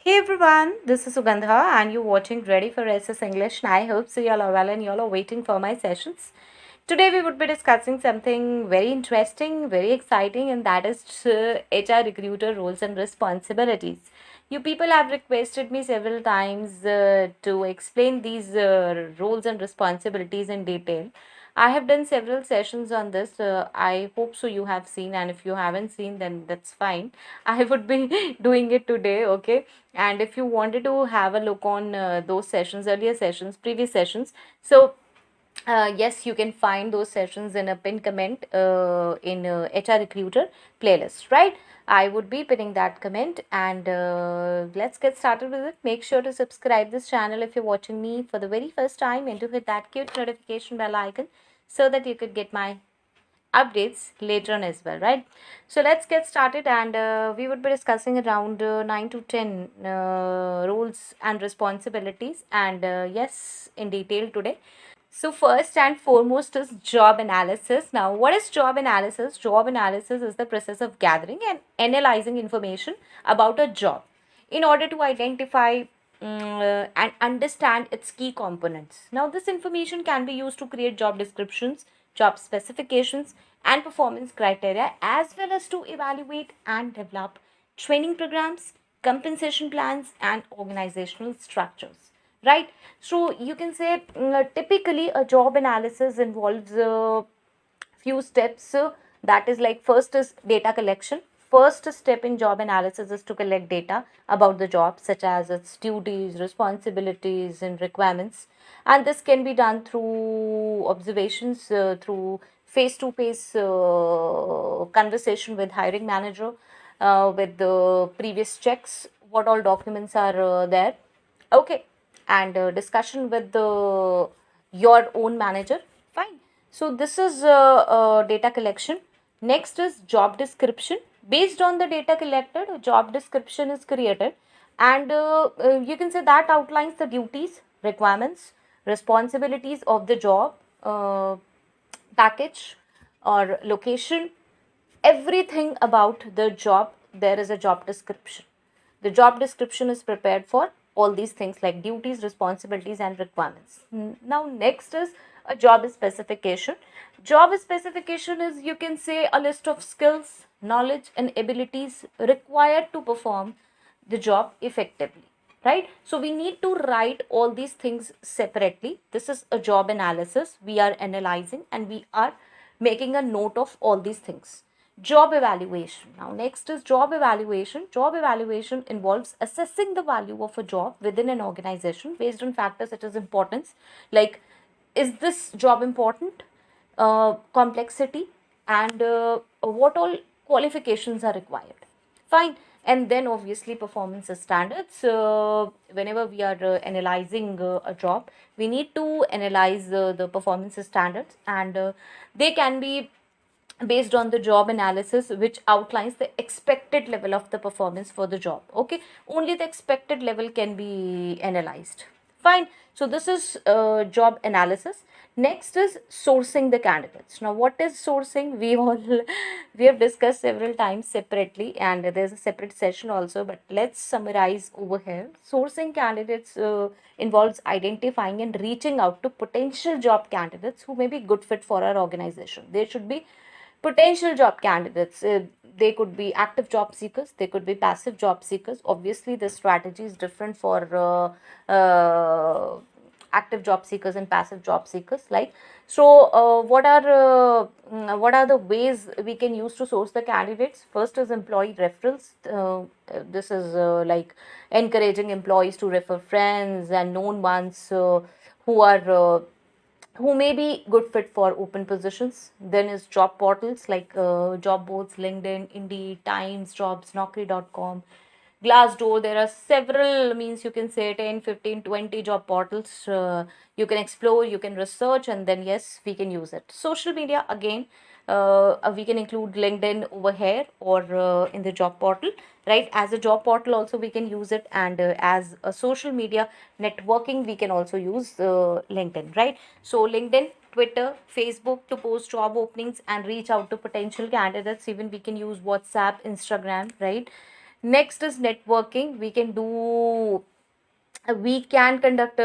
Hey everyone, this is Sugandha and you're watching Ready for SS English and I hope so you all are well and you all are waiting for my sessions. Today we would be discussing something very interesting, very exciting, and that is HR recruiter roles and responsibilities. You people have requested me several times to explain these roles and responsibilities in detail. I have done several sessions on this. I hope so you have seen, and if you haven't seen, then that's fine. I would be doing it today, okay? And if you wanted to have a look on those sessions, earlier sessions, previous sessions, so yes, you can find those sessions in a pinned comment in HR Recruiter playlist, right? I would be pinning that comment and let's get started with it. Make sure to subscribe this channel if you're watching me for the very first time and to hit that cute notification bell icon so that you could get my updates later on as well, right? So let's get started and we would be discussing around 9 to 10 roles and responsibilities and yes, in detail today. So first and foremost is job analysis. Now, what is job analysis? Job analysis is the process of gathering and analyzing information about a job in order to identify and understand its key components. Now, this information can be used to create job descriptions, job specifications, and performance criteria, as well as to evaluate and develop training programs, compensation plans, and organizational structures, right? So you can say typically a job analysis involves few steps, that is like first is data collection. First step in job analysis is to collect data about the job, such as its duties, responsibilities, and requirements, and this can be done through observations, through face to face conversation with hiring manager, with the previous checks, what all documents are there, okay, and discussion with the your own manager, fine. So this is data collection. Next is job description. Based on the data collected, a job description is created, and you can say that outlines the duties, requirements, responsibilities of the job, package or location, everything about the job. There is a job description. The job description is prepared for all these things like duties, responsibilities, and requirements. Now, next is a job specification. Job specification is, you can say, a list of skills, knowledge, and abilities required to perform the job effectively, right? So we need to write all these things separately. This is a job analysis. We are analyzing and we are making a note of all these things. Job evaluation. Now, next is job evaluation. Job evaluation involves assessing the value of a job within an organization based on factors such as importance, like is this job important, complexity, and what all qualifications are required. Fine. And then obviously performance standards. Whenever we are analyzing a job, we need to analyze the performance standards, and they can be based on the job analysis, which outlines the expected level of the performance for the job, okay? Only the expected level can be analyzed, fine. So this is job analysis. Next is sourcing the candidates. Now, what is sourcing? We all we have discussed several times separately, and there's a separate session also, but let's summarize over here. Sourcing candidates involves identifying and reaching out to potential job candidates who may be good fit for our organization. They should be potential job candidates. They could be active job seekers, they could be passive job seekers. Obviously the strategy is different for active job seekers and passive job seekers, like. So what are the ways we can use to source the candidates? First is employee referrals. This is like encouraging employees to refer friends and known ones who are who may be good fit for open positions. Then is job portals like job boards, LinkedIn, Indeed, Times, Jobs, Naukri.com, Glassdoor. There are several, means you can say 10, 15, 20 job portals. You can explore, you can research, and then yes, we can use it. Social media, again, we can include LinkedIn over here or in the job portal, right? As a job portal also we can use it, and as a social media networking we can also use LinkedIn, right? So LinkedIn, Twitter, Facebook to post job openings and reach out to potential candidates. Even we can use WhatsApp, Instagram, right? Next is networking. We can conduct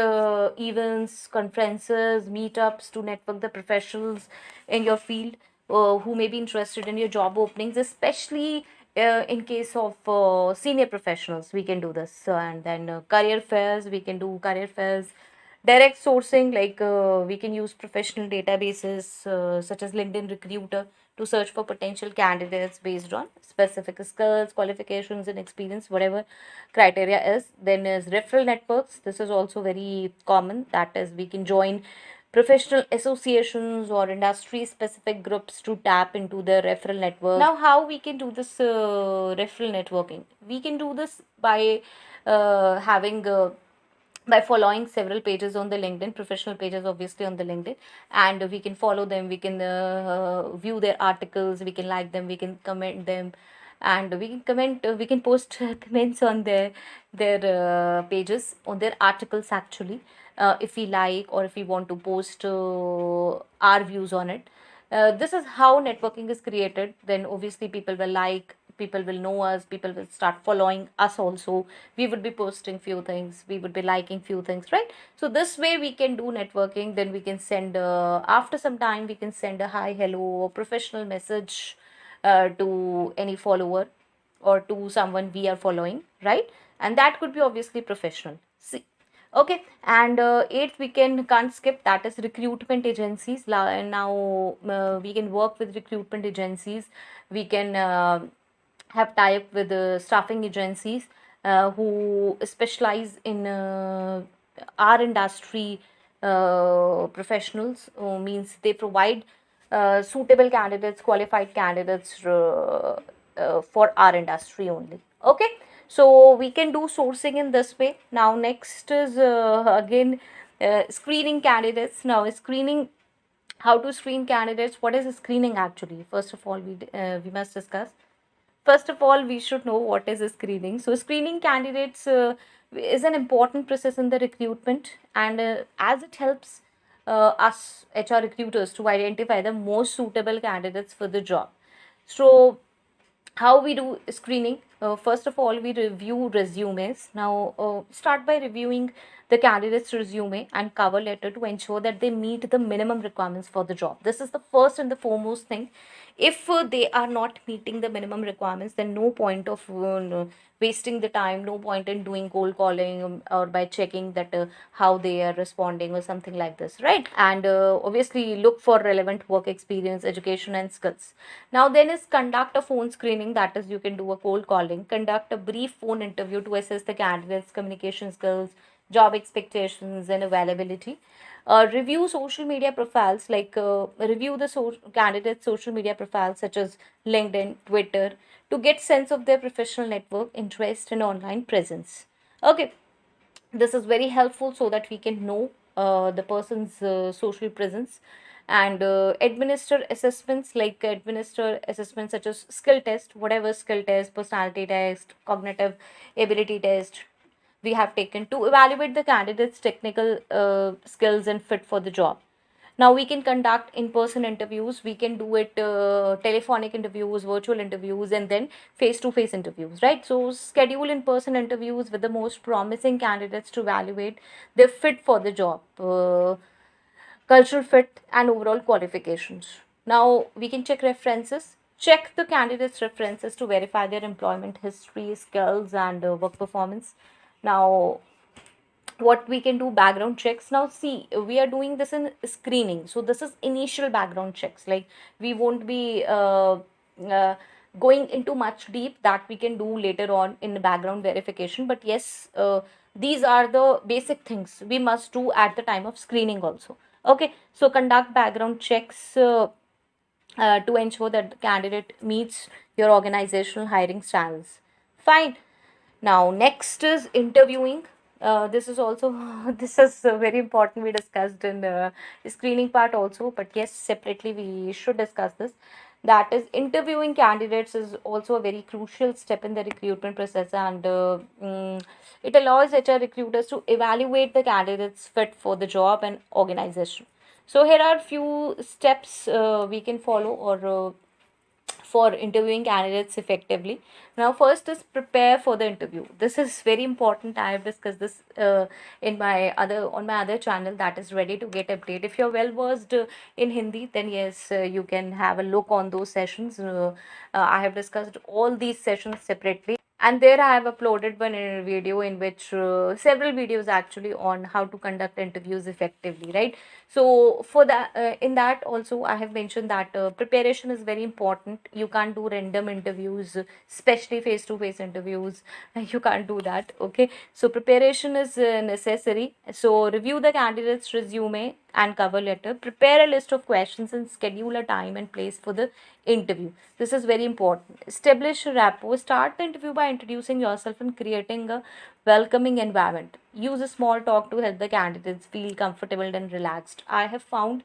events, conferences, meetups to network the professionals in your field who may be interested in your job openings, especially in case of senior professionals. We can do this. And then career fairs, we can do career fairs. Direct sourcing, like we can use professional databases such as LinkedIn Recruiter to search for potential candidates based on specific skills, qualifications, and experience, whatever criteria is. Then is referral networks. This is also very common. That is, we can join professional associations or industry specific groups to tap into the referral network. Now, how we can do this referral networking? We can do this having by following several pages on the LinkedIn, professional pages obviously on the LinkedIn, and we can follow them, we can view their articles, we can like them, we can comment them, and we can post comments on their pages, on their articles actually, if we like or if we want to post our views on it. This is how networking is created. Then obviously people will like, people will know us, people will start following us also. We would be posting few things, we would be liking few things, right? So this way we can do networking. Then we can send after some time we can send a hi, hello, or professional message to any follower or to someone we are following, right? And that could be obviously professional. See, okay. And eighth, we can't skip, that is recruitment agencies. Now we can work with recruitment agencies. We can have tie-up with staffing agencies who specialize in our industry professionals. Means they provide suitable candidates, qualified candidates for our industry only. Okay, so we can do sourcing in this way. Now next is again screening candidates. Now screening, how to screen candidates, what is screening actually? First of all, we must discuss. First of all, we should know what is screening. So screening candidates is an important process in the recruitment, and as it helps us HR recruiters to identify the most suitable candidates for the job. So how we do screening? First of all, we review resumes. Now start by reviewing the candidate's resume and cover letter to ensure that they meet the minimum requirements for the job. This is the first and the foremost thing. If they are not meeting the minimum requirements, then no point of wasting the time, no point in doing cold calling, or by checking that how they are responding or something like this, right? And obviously look for relevant work experience, education, and skills. Now then is conduct a phone screening. That is, you can do a cold calling, conduct a brief phone interview to assess the candidate's communication skills, job expectations, and availability. Review social media profiles, like review the candidate's social media profiles such as LinkedIn, Twitter, to get sense of their professional network, interest, and online presence. Okay, this is very helpful so that we can know the person's social presence. And administer assessments, like administer assessments such as skill test, whatever skill test, personality test, cognitive ability test we have taken to evaluate the candidate's technical skills and fit for the job. Now we can conduct in-person interviews, we can do it telephonic interviews, virtual interviews, and then face-to-face interviews, right? So schedule in-person interviews with the most promising candidates to evaluate their fit for the job, cultural fit, and overall qualifications. Now we can check references. Check the candidates' references to verify their employment history, skills, and work performance. Now what we can do, background checks. Now see, we are doing this in screening, so this is initial background checks. Like we won't be uh, going into much deep, that we can do later on in the background verification. But yes, these are the basic things we must do at the time of screening also. Okay, so conduct background checks to ensure that the candidate meets your organizational hiring standards. Fine. Now next is interviewing. This is also this is very important. We discussed in the screening part also, but yes, separately we should discuss this. That is, interviewing candidates is also a very crucial step in the recruitment process, and it allows HR recruiters to evaluate the candidates fit for the job and organization. So here are few steps we can follow, or for interviewing candidates effectively. Now, first is prepare for the interview. This is very important. I have discussed this in my other on my other channel, that is Ready to Get Update. If you're well versed in Hindi, then yes, you can have a look on those sessions. I have discussed all these sessions separately, and there I have uploaded one video in which several videos actually on how to conduct interviews effectively, right? So for that, in that also I have mentioned that preparation is very important. You can't do random interviews, especially face to face interviews. You can't do that. Okay, so preparation is necessary. So review the candidate's resume and cover letter, prepare a list of questions and schedule a time and place for the interview. This is very important. Establish a rapport. Start the interview by introducing yourself and creating a welcoming environment. Use a small talk to help the candidates feel comfortable and relaxed. I have found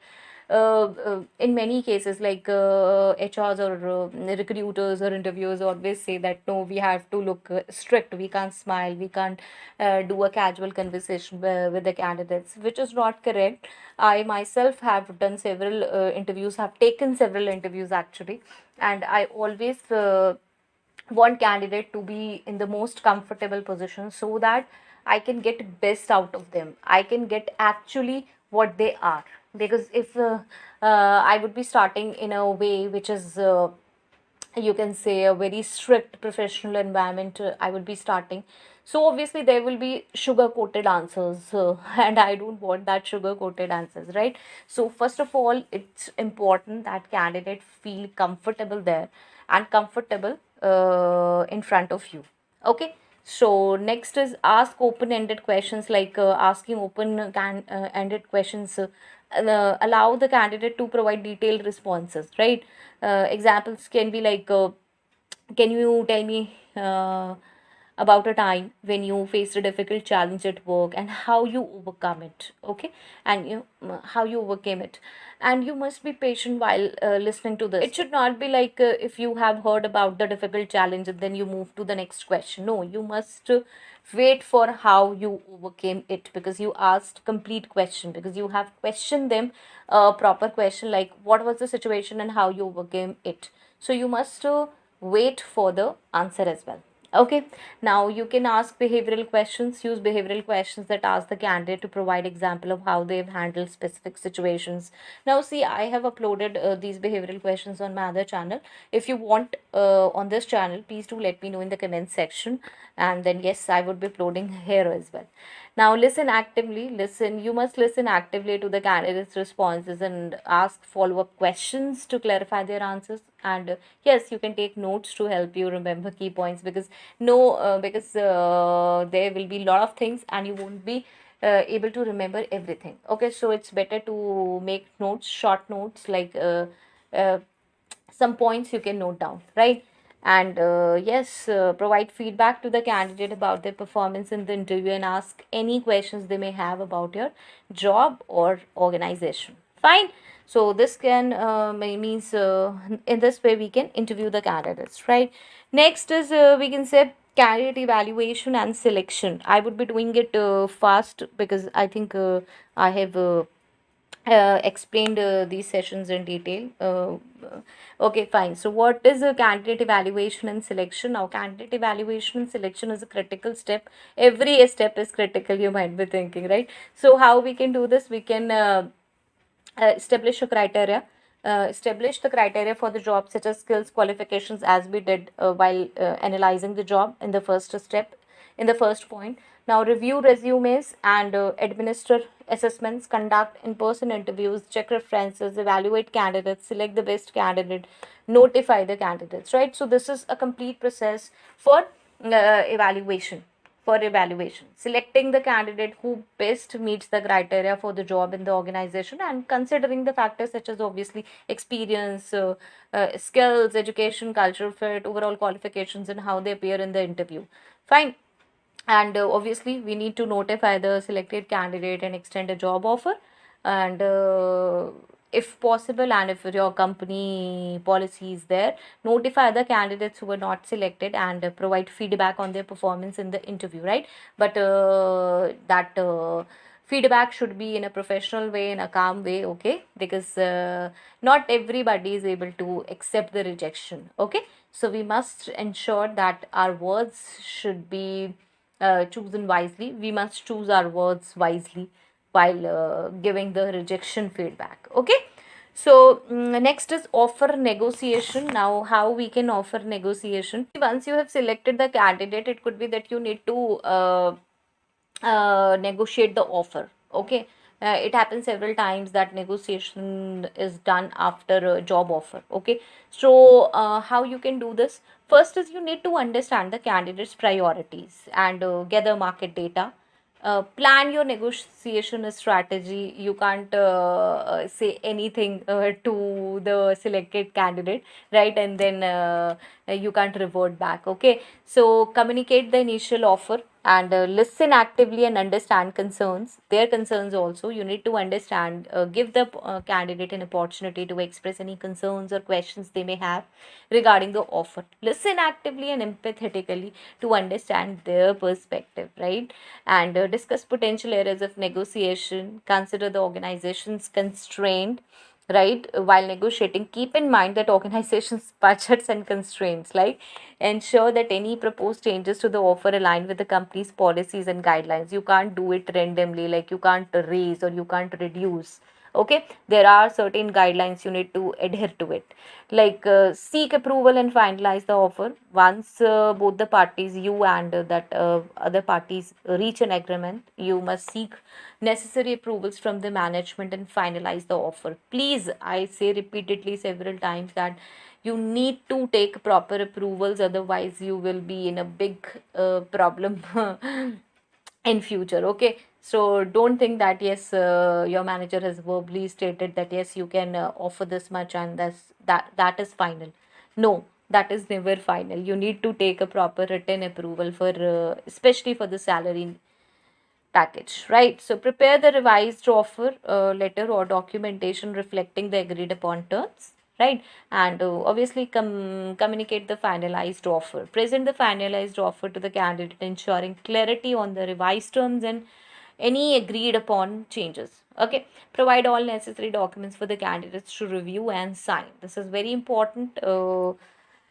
in many cases, like HRs or recruiters or interviewers always say that no, we have to look strict, we can't smile, we can't do a casual conversation with the candidates, which is not correct. I myself have done several interviews, have taken several interviews actually, and I always want candidate to be in the most comfortable position so that I can get best out of them. I can get actually what they are. Because if I would be starting in a way which is you can say a very strict professional environment, I would be starting, so obviously there will be sugar coated answers, and I don't want that sugar coated answers, right? So first of all, it's important that candidate feel comfortable there and comfortable in front of you. Okay, so next is ask open ended questions, like asking open ended questions allow the candidate to provide detailed responses, right? Examples can be like can you tell me about a time when you faced a difficult challenge at work and how you overcome it? Okay, and how you overcame it. And you must be patient while listening to this. It should not be like if you have heard about the difficult challenge and then you move to the next question. No, you must wait for how you overcame it, because you asked complete question, because you have questioned them a proper question like what was the situation and how you overcame it. So you must wait for the answer as well. Okay, now you can ask behavioral questions. Use behavioral questions that ask the candidate to provide example of how they've handled specific situations. Now see, I have uploaded these behavioral questions on my other channel. If you want on this channel, please do let me know in the comment section, and then yes, I would be uploading here as well. Now listen actively. You must listen actively to the candidates responses and ask follow up questions to clarify their answers. And yes, you can take notes to help you remember key points, because there will be a lot of things and you won't be able to remember everything. Okay, so it's better to make notes, short notes, like uh, some points you can note down, right? And yes, provide feedback to the candidate about their performance in the interview and ask any questions they may have about your job or organization. Fine. So this can means in this way we can interview the candidates, right? Next is we can say candidate evaluation and selection. I would be doing it fast because I think I have explained these sessions in detail. Okay, fine. So, what is a candidate evaluation and selection? Now, candidate evaluation and selection is a critical step. Every step is critical, you might be thinking, right? So, how we can do this? We can establish a criteria. Establish the criteria for the job, such as skills, qualifications, as we did while analyzing the job in the first step, in the first point. Now, review resumes and administer assessments, conduct in person interviews, check references, evaluate candidates, select the best candidate, notify the candidates, right? So, this is a complete process for evaluation. Selecting the candidate who best meets the criteria for the job in the organization, and considering the factors such as obviously experience, skills, education, cultural fit, overall qualifications, and how they appear in the interview. Fine. And obviously we need to notify the selected candidate and extend a job offer, and if possible, and if your company policy is there, notify the candidates who were not selected and provide feedback on their performance in the interview, right? But that feedback should be in a professional way, in a calm way, okay, because not everybody is able to accept the rejection, okay. So we must ensure that our words should be chosen wisely. We must choose our words wisely while giving the rejection feedback, okay. So next is offer negotiation. Now, how we can offer negotiation? Once you have selected the candidate, it could be that you need to negotiate the offer, okay. It happens several times that negotiation is done after a job offer, okay. So how you can do this? First is you need to understand the candidate's priorities and gather market data. Plan your negotiation strategy. You can't say anything to the selected candidate, right? And then you can't revert back, okay. So communicate the initial offer and listen actively and understand concerns, their concerns also. You need to understand, give the candidate an opportunity to express any concerns or questions they may have regarding the offer. Listen actively and empathetically to understand their perspective, right? And discuss potential areas of negotiation. Consider the organization's constraint, right, while negotiating. Keep in mind that organizations budgets and constraints, like ensure that any proposed changes to the offer align with the company's policies and guidelines. You can't do it randomly, like you can't raise or you can't reduce, okay. There are certain guidelines, you need to adhere to it. Like seek approval and finalize the offer. Once both the parties, you and that other parties, reach an agreement, you must seek necessary approvals from the management and finalize the offer. Please, I say repeatedly several times that you need to take proper approvals, otherwise you will be in a big problem in future, okay. So don't think that yes, your manager has verbally stated that yes, you can offer this much and that is final. No, that is never final. You need to take a proper written approval for especially for the salary package, right? So prepare the revised offer letter or documentation reflecting the agreed upon terms, right? And obviously communicate the finalized offer. Present the finalized offer to the candidate, ensuring clarity on the revised terms and any agreed upon changes. Okay, provide all necessary documents for the candidates to review and sign. This is very important.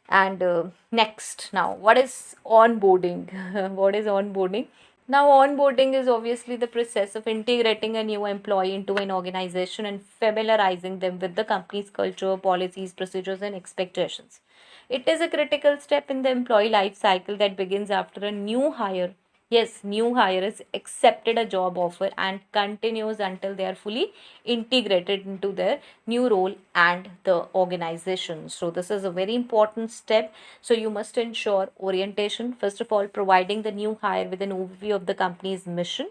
And next, now, what is onboarding? What is onboarding? Now, onboarding is obviously the process of integrating a new employee into an organization and familiarizing them with the company's culture, policies, procedures, and expectations. It is a critical step in the employee life cycle that begins after a new hire. Yes, new hire has accepted a job offer and continues until they are fully integrated into their new role and the organization. So, this is a very important step. So, you must ensure orientation. First of all, providing the new hire with an overview of the company's mission,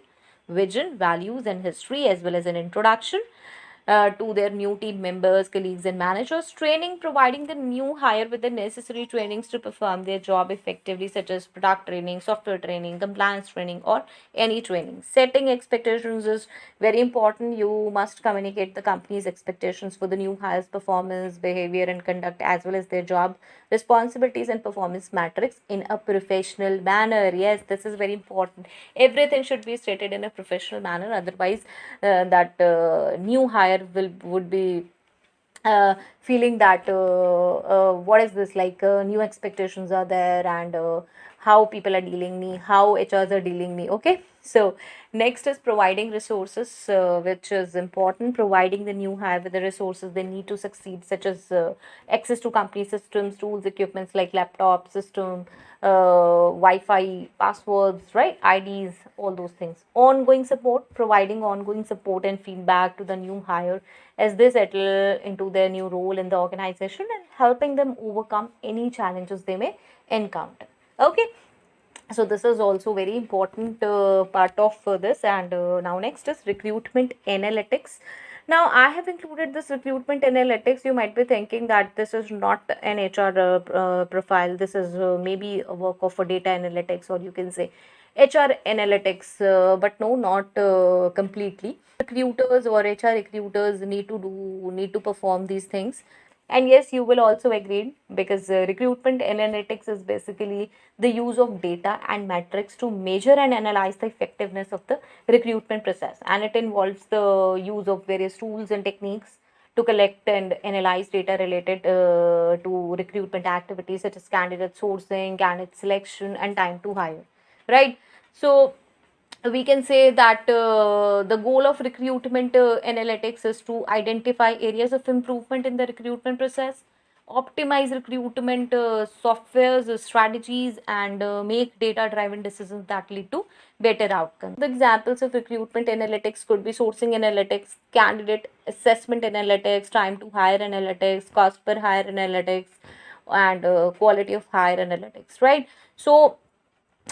vision, values, and history, as well as an introduction to their new team members, colleagues, and managers. Training, providing the new hire with the necessary trainings to perform their job effectively, such as product training, software training, compliance training, or any training. Setting expectations is very important. You must communicate the company's expectations for the new hire's performance, behavior, and conduct, as well as their job responsibilities and performance metrics in a professional manner. Yes, this is very important. Everything should be stated in a professional manner. Otherwise, that new hire would be feeling that what is this, like new expectations are there, and how people are dealing me, how HRs are dealing me, okay. So next is providing resources, which is important. Providing the new hire with the resources they need to succeed, such as access to company systems, tools, equipments like laptop system, Wi-Fi, passwords, right, IDs, all those things. Ongoing support, providing ongoing support and feedback to the new hire as they settle into their new role in the organization, and helping them overcome any challenges they may encounter. Okay, so this is also very important part of this. And now next is recruitment analytics. Now I have included this recruitment analytics. You might be thinking that this is not an HR profile. This is maybe a work of a data analytics, or you can say HR analytics, but no, not completely. Recruiters or HR recruiters need to perform these things. And yes, you will also agree, because recruitment analytics is basically the use of data and metrics to measure and analyze the effectiveness of the recruitment process. And it involves the use of various tools and techniques to collect and analyze data related to recruitment activities such as candidate sourcing, candidate selection, and time to hire. Right? So, we can say that the goal of recruitment analytics is to identify areas of improvement in the recruitment process, optimize recruitment softwares, strategies, and make data driven decisions that lead to better outcomes. The examples of recruitment analytics could be sourcing analytics, candidate assessment analytics, time to hire analytics, cost per hire analytics, and quality of hire analytics, right? So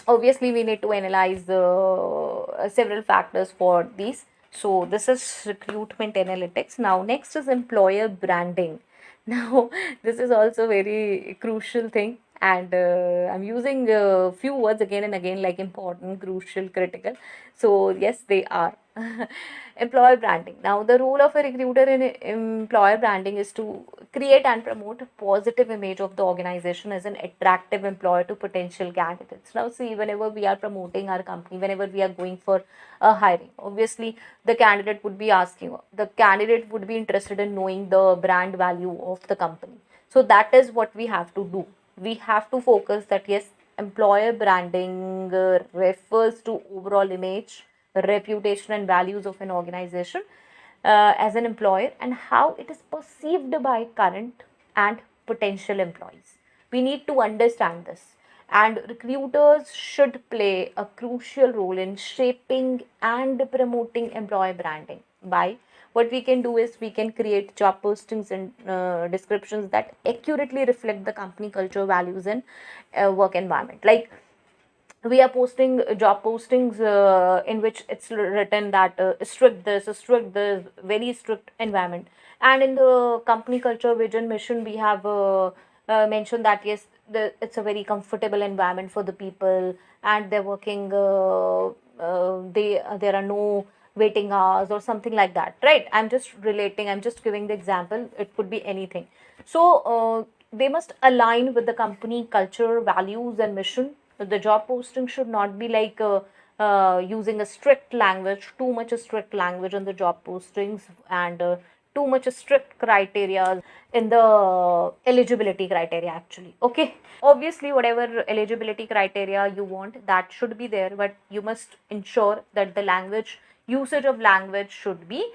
obviously we need to analyze several factors for these. So this is recruitment analytics. Now next is employer branding. Now this is also very crucial thing, and I'm using a few words again and again, like important, crucial, critical. So yes, they are. Employer branding. Now the role of a recruiter in employer branding is to create and promote a positive image of the organization as an attractive employer to potential candidates. Now see, whenever we are promoting our company, whenever we are going for a hiring, obviously the candidate would be interested in knowing the brand value of the company. So that is what we have to do. We have to focus that yes, employer branding refers to overall image, reputation, and values of an organization as an employer, and how it is perceived by current and potential employees. We need to understand this, and recruiters should play a crucial role in shaping and promoting employer branding. By what we can do is we can create job postings and descriptions that accurately reflect the company culture, values, and work environment. Like, we are posting job postings in which it's written that strict this, strict this, very strict environment. And in the company culture, vision, mission, we have mentioned that yes, it's a very comfortable environment for the people, and they're working. There are no waiting hours or something like that, right? I'm just relating. I'm just giving the example. It could be anything. So they must align with the company culture, values, and mission. The job posting should not be like using a strict language, too much a strict language on the job postings, and too much a strict criteria in the eligibility criteria actually. Okay, obviously whatever eligibility criteria you want, that should be there, but you must ensure that the language usage of language should be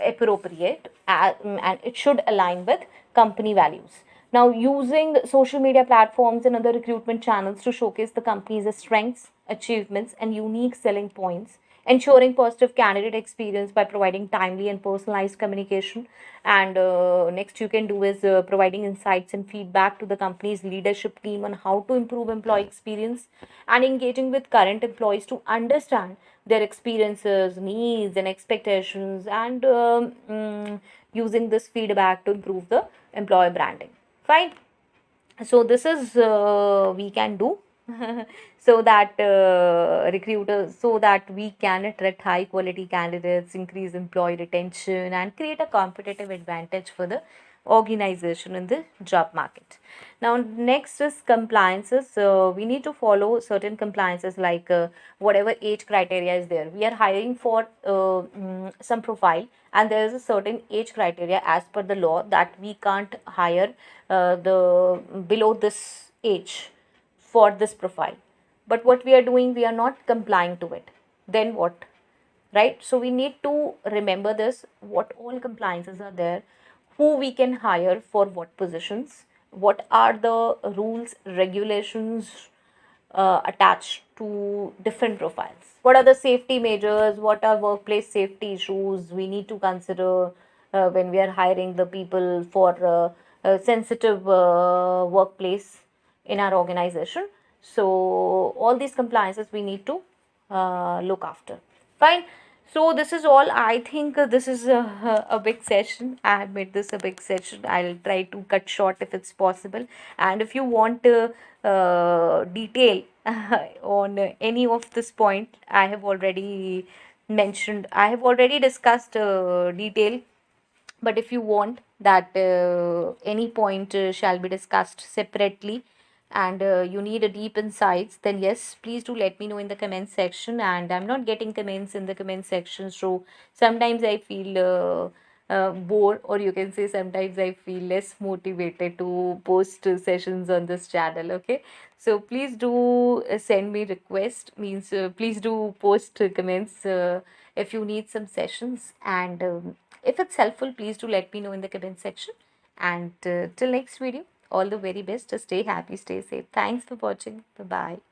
appropriate, and it should align with company values. Now, using social media platforms and other recruitment channels to showcase the company's strengths, achievements, and unique selling points, ensuring positive candidate experience by providing timely and personalized communication. And next, you can do is providing insights and feedback to the company's leadership team on how to improve employee experience, and engaging with current employees to understand their experiences, needs, and expectations, and using this feedback to improve the employer branding. Fine. So this is we can do so that recruiters, so that we can attract high quality candidates, increase employee retention, and create a competitive advantage for the organization in the job market. Now next is compliances. So we need to follow certain compliances, like whatever age criteria is there. We are hiring for some profile, and there is a certain age criteria as per the law that we can't hire the below this age for this profile. But what we are doing, we are not complying to it. Then what? Right? So we need to remember this, what all compliances are there, who we can hire for what positions, what are the rules, regulations attached to different profiles, what are the safety measures, what are workplace safety issues we need to consider when we are hiring the people for a sensitive workplace in our organization. So all these compliances we need to look after. Fine. So this is all. I think this is a big session. I have made this a big session. I'll try to cut short if it's possible. And if you want detail on any of this point, I have already mentioned. I have already discussed detail But if you want that any point shall be discussed separately, and you need a deep insights, then yes, please do let me know in the comment section. And I'm not getting comments in the comment section, so sometimes I feel bored, or you can say sometimes I feel less motivated to post sessions on this channel. Okay, so please do send me request, means please do post comments if you need some sessions. And if it's helpful, please do let me know in the comment section. And till next video, all the very best. Stay happy, stay safe. Thanks for watching. Bye bye.